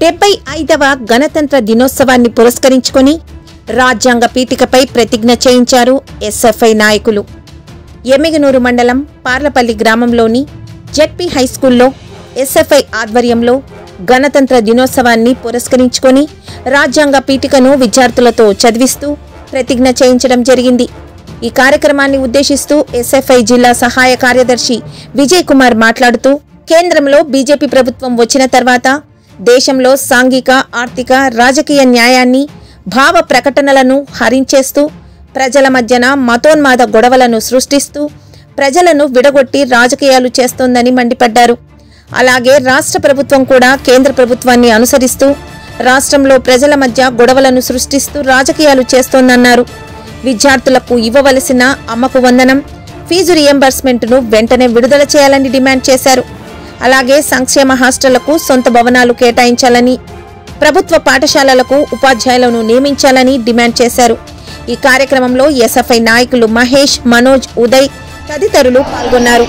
75వ గణతంత్ర దినోత్సవాన్ని పురస్కరించుకొని రాజ్యాంగ పీఠికపై ప్రతిజ్ఞ చేయించారు ఎస్ఎఫ్ఐ నాయకులు. ఎమ్మిగనూరు మండలం పార్లపల్లి గ్రామంలోని జెడ్పీ హైస్కూల్లో ఎస్ఎఫ్ఐ ఆధ్వర్యంలో గణతంత్ర దినోత్సవాన్ని పురస్కరించుకొని రాజ్యాంగ పీఠికను విద్యార్థులతో చదివిస్తూ ప్రతిజ్ఞ చేయించడం జరిగింది. ఈ కార్యక్రమాన్ని ఉద్దేశిస్తూ ఎస్ఎఫ్ఐ జిల్లా సహాయ కార్యదర్శి విజయ్ కుమార్ మాట్లాడుతూ, కేంద్రంలో బీజేపీ ప్రభుత్వం వచ్చిన తర్వాత దేశంలో సాంఘిక, ఆర్థిక, రాజకీయ న్యాయాన్ని, భావ ప్రకటనలను హరించేస్తూ ప్రజల మధ్యన మతోన్మాద గొడవలను సృష్టిస్తూ ప్రజలను విడగొట్టి రాజకీయాలు చేస్తోందని మండిపడ్డారు. అలాగే రాష్ట్ర ప్రభుత్వం కూడా కేంద్ర ప్రభుత్వాన్ని అనుసరిస్తూ రాష్ట్రంలో ప్రజల మధ్య గొడవలను సృష్టిస్తూ రాజకీయాలు చేస్తోందన్నారు. విద్యార్థులకు ఇవ్వవలసిన అమ్మకు వందనం, ఫీజు రియంబర్స్మెంట్ను వెంటనే విడుదల చేయాలని డిమాండ్ చేశారు. అలాగే సంక్షేమ హాస్టళ్లకు సొంత భవనాలు కేటాయించాలని, ప్రభుత్వ పాఠశాలలకు ఉపాధ్యాయులను నియమించాలని డిమాండ్ చేశారు. ఈ కార్యక్రమంలో ఎస్ఎఫ్ఐ నాయకులు మహేష్, మనోజ్, ఉదయ్ తదితరులు పాల్గొన్నారు.